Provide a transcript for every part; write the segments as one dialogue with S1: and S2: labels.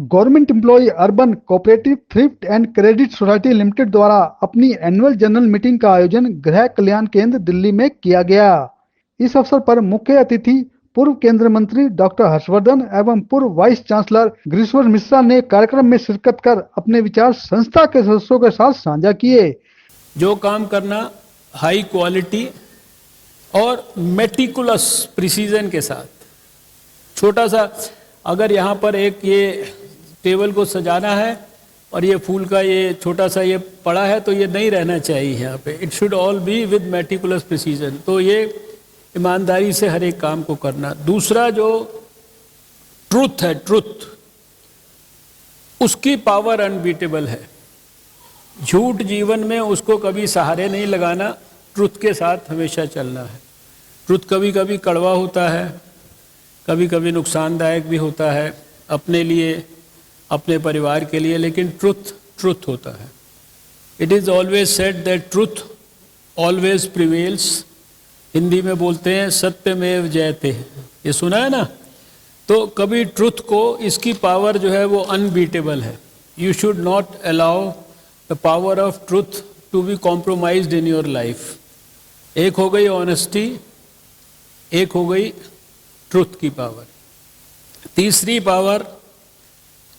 S1: Government employ urban cooperative thrift and credit society limited द्वारा अपनी annual general meeting का आयोजन गृह कल्याण केंद्र दिल्ली में किया गया। इस अवसर पर मुख्य अतिथि पूर्व केंद्रीय मंत्री डॉक्टर हर्षवर्धन एवं पूर्व वाइस चांसलर गिरीश्वर मिश्रा ने कार्यक्रम में शिरकत कर अपने विचार संस्था के सदस्यों के साथ साझा किए।
S2: जो काम करना हाई क्वालिटी और मेटिकुलस प्रिसीजन के साथ, छोटा सा अगर यहाँ पर एक ये टेबल को सजाना है और ये फूल का ये छोटा सा ये पड़ा है तो ये नहीं रहना चाहिए यहाँ पे, it should all be with meticulous precision. तो ये ईमानदारी से हर एक काम को करना। दूसरा जो ट्रुथ है, ट्रुथ, उसकी पावर अनबीटेबल है। झूठ जीवन में उसको कभी सहारे नहीं लगाना, ट्रुथ के साथ हमेशा चलना है। ट्रुथ कभी कभी कड़वा होता है, कभी कभी नुकसानदायक भी होता है अपने लिए, अपने परिवार के लिए, लेकिन ट्रुथ ट्रुथ होता है। It is always said that truth always prevails. Hindi में बोलते हैं सत्यमेव जयते, ये सुना है ना। तो कभी ट्रुथ को, इसकी पावर जो है वो अनबीटेबल है। You should not allow the power of truth to be compromised in your life. एक हो गई ऑनेस्टी, एक हो गई ट्रुथ की पावर। तीसरी पावर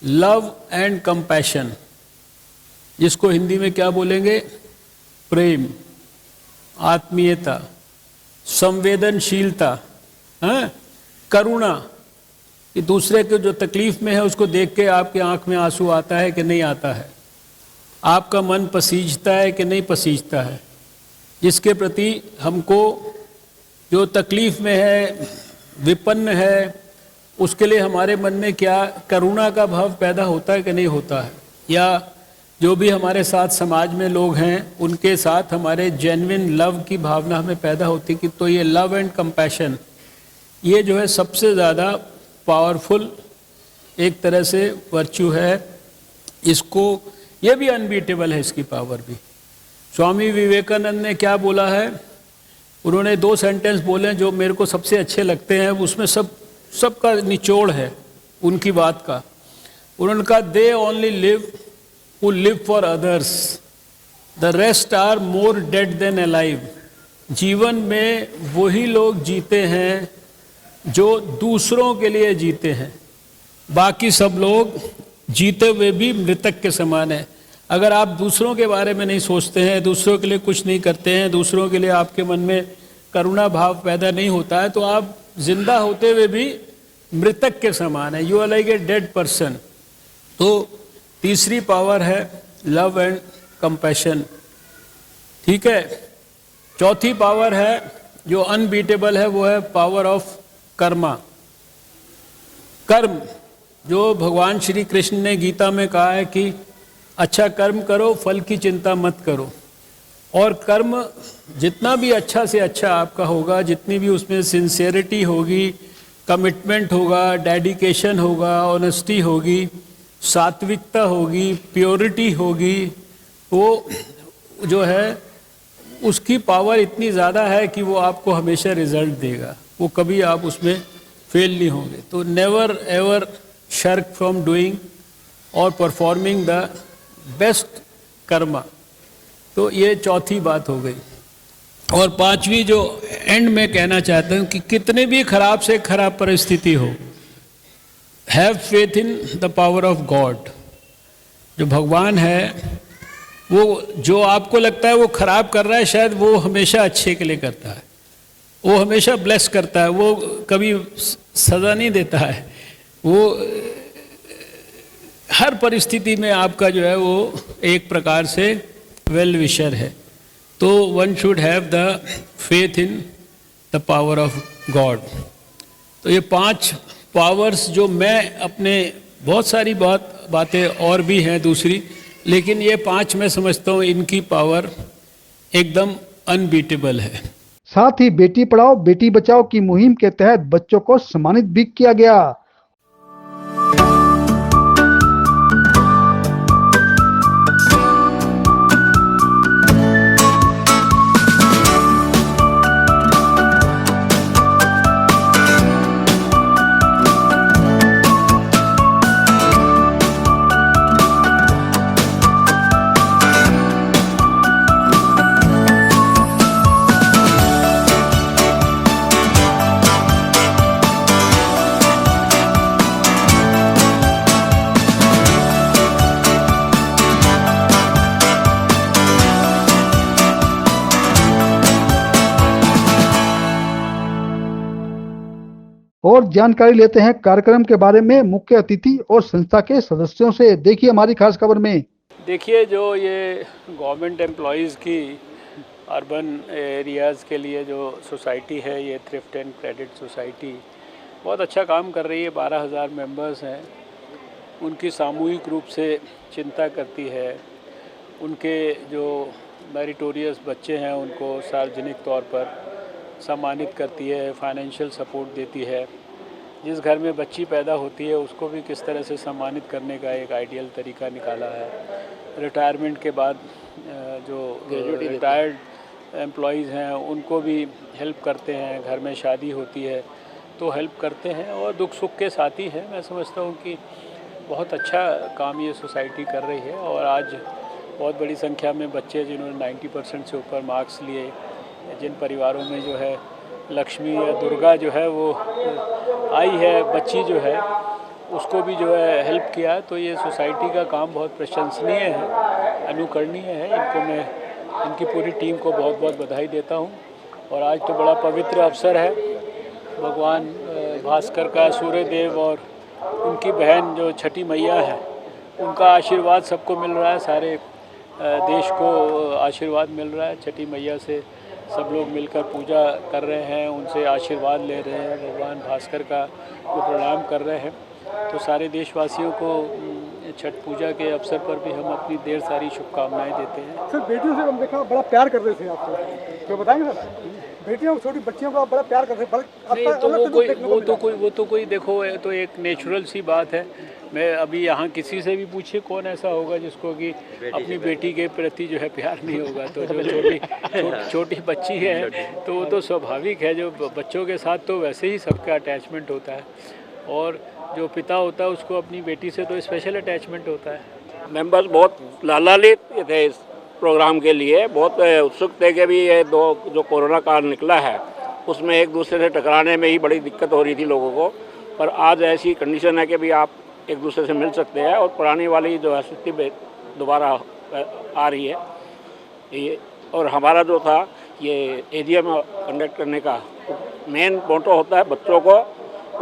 S2: लव एंड कंपैशन, जिसको हिंदी में क्या बोलेंगे, प्रेम, आत्मीयता, संवेदनशीलता, करुणा, कि दूसरे के जो तकलीफ में है उसको देख के आपके आंख में आंसू आता है कि नहीं आता है, आपका मन पसीजता है कि नहीं पसीजता है, जिसके प्रति हमको जो तकलीफ में है, विपन्न है, उसके लिए हमारे मन में क्या करुणा का भाव पैदा होता है कि नहीं होता है। या जो भी हमारे साथ समाज में लोग हैं उनके साथ हमारे जेन्युइन लव की भावना हमें पैदा होती कि, तो ये लव एंड कंपैशन, ये जो है सबसे ज़्यादा पावरफुल एक तरह से वर्च्यू है। इसको, ये भी अनबीटेबल है, इसकी पावर भी। स्वामी विवेकानंद ने क्या बोला है, उन्होंने 2 सेंटेंस बोले जो मेरे को सबसे अच्छे लगते हैं, उसमें सबका निचोड़ है उनकी बात का। उन्होंने कहा, they only live who live for others, the rest are more dead than alive. जीवन में वही लोग जीते हैं जो दूसरों के लिए जीते हैं, बाकी सब लोग जीते हुए भी मृतक के समान है। अगर आप दूसरों के बारे में नहीं सोचते हैं, दूसरों के लिए कुछ नहीं करते हैं, दूसरों के लिए आपके मन में करुणा भाव पैदा नहीं होता है, तो आप जिंदा होते हुए भी मृतक के समान है। You are like a dead person. तो तीसरी पावर है लव एंड कंपैशन, ठीक है। चौथी पावर है जो अनबीटेबल है, वो है पावर ऑफ कर्मा। कर्म, जो भगवान श्री कृष्ण ने गीता में कहा है कि अच्छा कर्म करो, फल की चिंता मत करो। और कर्म जितना भी अच्छा से अच्छा आपका होगा, जितनी भी उसमें सिंसियरिटी होगी, कमिटमेंट होगा, डेडिकेशन होगा, ऑनेस्टी होगी, सात्विकता होगी, प्योरिटी होगी, वो जो है उसकी पावर इतनी ज़्यादा है कि वो आपको हमेशा रिजल्ट देगा, वो कभी आप उसमें फेल नहीं होंगे। तो never ever shark from doing और परफॉर्मिंग द बेस्ट कर्मा। तो ये चौथी बात हो गई। और पांचवी जो एंड में कहना चाहता हूँ कि कितने भी खराब से खराब परिस्थिति हो, have faith in the power of God. जो भगवान है वो जो आपको लगता है वो खराब कर रहा है, शायद वो हमेशा अच्छे के लिए करता है, वो हमेशा ब्लेस करता है, वो कभी सज़ा नहीं देता है, वो हर परिस्थिति में आपका जो है वो एक प्रकार से वेल विशर है। तो one should have the faith in the power of God. तो ये 5 पावर्स जो मैं अपने, बहुत सारी बातें और भी हैं दूसरी, लेकिन ये 5 मैं समझता हूँ इनकी पावर एकदम अनबीटेबल है।
S1: साथ ही बेटी पढ़ाओ बेटी बचाओ की मुहिम के तहत बच्चों को सम्मानित भी किया गया। और जानकारी लेते हैं कार्यक्रम के बारे में मुख्य अतिथि और संस्था के सदस्यों से। देखिए हमारी खास खबर में।
S2: देखिए, जो ये गवर्नमेंट एम्प्लॉयज़ की अर्बन एरियाज़ के लिए जो सोसाइटी है, ये थ्रिफ्ट एंड क्रेडिट सोसाइटी बहुत अच्छा काम कर रही है। 12,000 मेंबर्स हैं। उनकी सामूहिक रूप से चिंता करती है। उनके जो मेरिटोरियस बच्चे हैं उनको सार्वजनिक तौर पर सम्मानित करती है, फाइनेंशियल सपोर्ट देती है। जिस घर में बच्ची पैदा होती है उसको भी किस तरह से सम्मानित करने का एक आइडियल तरीका निकाला है। रिटायरमेंट के बाद जो रिटायर्ड एम्प्लॉयज़ हैं उनको भी हेल्प करते हैं। घर में शादी होती है तो हेल्प करते हैं और दुख सुख के साथी हैं। मैं समझता हूँ कि बहुत अच्छा काम ये सोसाइटी कर रही है। और आज बहुत बड़ी संख्या में बच्चे जिन्होंने 90% से ऊपर मार्क्स लिए, जिन परिवारों में जो है लक्ष्मी या दुर्गा जो है वो आई है, बच्ची जो है उसको भी जो है हेल्प किया, तो ये सोसाइटी का काम बहुत प्रशंसनीय है, अनुकरणीय है। इनको मैं इनकी पूरी टीम को बहुत बहुत बधाई देता हूँ। और आज तो बड़ा पवित्र अवसर है। भगवान भास्कर का सूर्य देव और उनकी बहन जो छठी मैया है उनका आशीर्वाद सबको मिल रहा है। सारे देश को आशीर्वाद मिल रहा है। छठी मैया से सब लोग मिलकर पूजा कर रहे हैं, उनसे आशीर्वाद ले रहे हैं, भगवान भास्कर का को प्रणाम कर रहे हैं। तो सारे देशवासियों को छठ पूजा के अवसर पर भी हम अपनी ढेर सारी शुभकामनाएं देते हैं।
S3: सर, बेटियों से हम देखा बड़ा प्यार करते थे आपको, तो बताएंगे सर? बेटियों छोटी बच्चियों का बड़ा प्यार करते थे।
S2: नहीं तो वो तो कोई देखो, ये तो एक नेचुरल सी बात है। मैं अभी यहाँ किसी से भी पूछिए कौन ऐसा होगा जिसको कि अपनी बेटी के प्रति जो है प्यार नहीं होगा। तो जो छोटी बच्ची है तो वो तो स्वाभाविक है। जो बच्चों के साथ तो वैसे ही सबका अटैचमेंट होता है, और जो पिता होता है उसको अपनी बेटी से तो स्पेशल अटैचमेंट होता है।
S4: मेंबर्स बहुत लालान्वित थे इस प्रोग्राम के लिए, बहुत उत्सुक थे कि भी ये जो कोरोना काल निकला है उसमें एक दूसरे से टकराने में ही बड़ी दिक्कत हो रही थी लोगों को। पर आज ऐसी कंडीशन है कि भी आप एक दूसरे से मिल सकते हैं और पुरानी वाली जो है स्थिति दोबारा आ रही है। ये और हमारा जो था ये एरिया में कंडक्ट करने का मेन मोटो होता है बच्चों को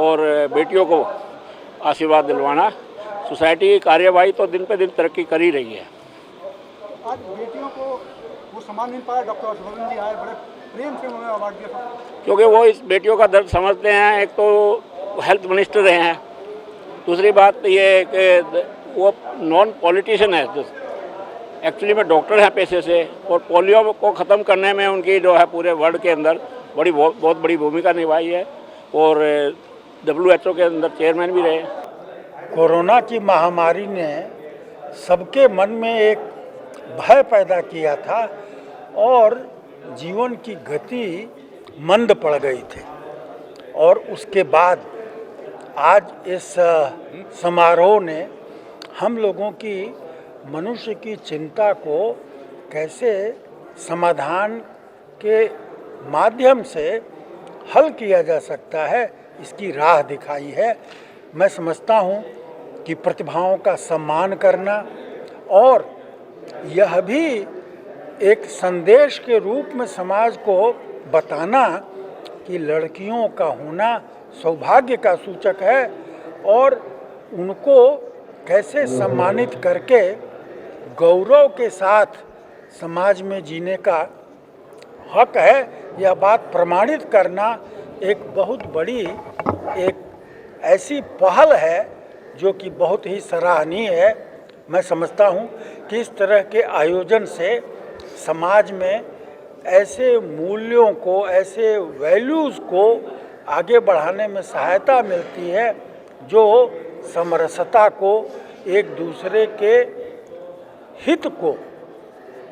S4: और बेटियों को आशीर्वाद दिलवाना। सोसाइटी की कार्यवाही तो दिन पे दिन तरक्की कर ही रही है।
S3: आज बेटियों को वो सम्मान मिल पाया। डॉक्टर हर्षवर्धन जी आए, बड़े प्रेम से उन्होंने अवार्ड दिया,
S4: क्योंकि वो इस बेटियों का दर्द समझते हैं। एक तो हेल्थ मिनिस्टर रहे हैं, दूसरी बात ये कि वो नॉन पॉलिटिशियन है, एक्चुअली में डॉक्टर हैं पेशे से, और पोलियो को ख़त्म करने में उनकी जो है पूरे वर्ल्ड के अंदर बहुत बड़ी भूमिका निभाई है, और WHO के अंदर चेयरमैन भी रहे।
S5: कोरोना की महामारी ने सबके मन में एक भय पैदा किया था और जीवन की गति मंद पड़ गई थी। और उसके बाद आज इस समारोह ने हम लोगों की मनुष्य की चिंता को कैसे समाधान के माध्यम से हल किया जा सकता है, इसकी राह दिखाई है। मैं समझता हूँ कि प्रतिभाओं का सम्मान करना और यह भी एक संदेश के रूप में समाज को बताना कि लड़कियों का होना सौभाग्य का सूचक है और उनको कैसे सम्मानित करके गौरव के साथ समाज में जीने का हक है, यह बात प्रमाणित करना एक बहुत बड़ी एक ऐसी पहल है जो कि बहुत ही सराहनीय है। मैं समझता हूँ कि इस तरह के आयोजन से समाज में ऐसे मूल्यों को, ऐसे वैल्यूज़ को आगे बढ़ाने में सहायता मिलती है जो समरसता को, एक दूसरे के हित को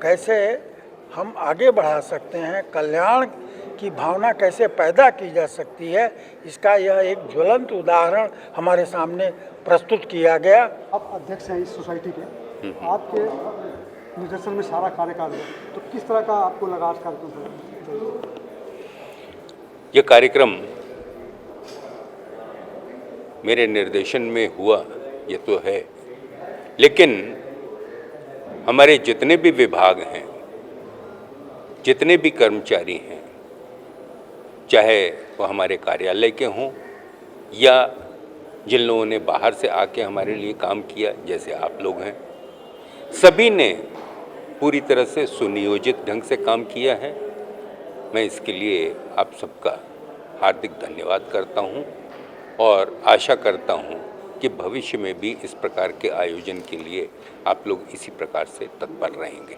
S5: कैसे हम आगे बढ़ा सकते हैं, कल्याण की भावना कैसे पैदा की जा सकती है, इसका यह एक ज्वलंत उदाहरण हमारे सामने प्रस्तुत किया गया।
S3: आप अध्यक्ष हैं इस सोसाइटी के, आपके निर्देशन में सारा कार्यकाल है, तो किस तरह का आपको लगा आज कार्यक्रम?
S6: ये कार्यक्रम मेरे निर्देशन में हुआ ये तो है, लेकिन हमारे जितने भी विभाग हैं, जितने भी कर्मचारी हैं, चाहे वो हमारे कार्यालय के हों या जिन लोगों ने बाहर से आके हमारे लिए काम किया, जैसे आप लोग हैं, सभी ने पूरी तरह से सुनियोजित ढंग से काम किया है। मैं इसके लिए आप सबका हार्दिक धन्यवाद करता हूं और आशा करता हूं कि भविष्य में भी इस प्रकार के आयोजन के लिए आप लोग इसी प्रकार से तत्पर रहेंगे।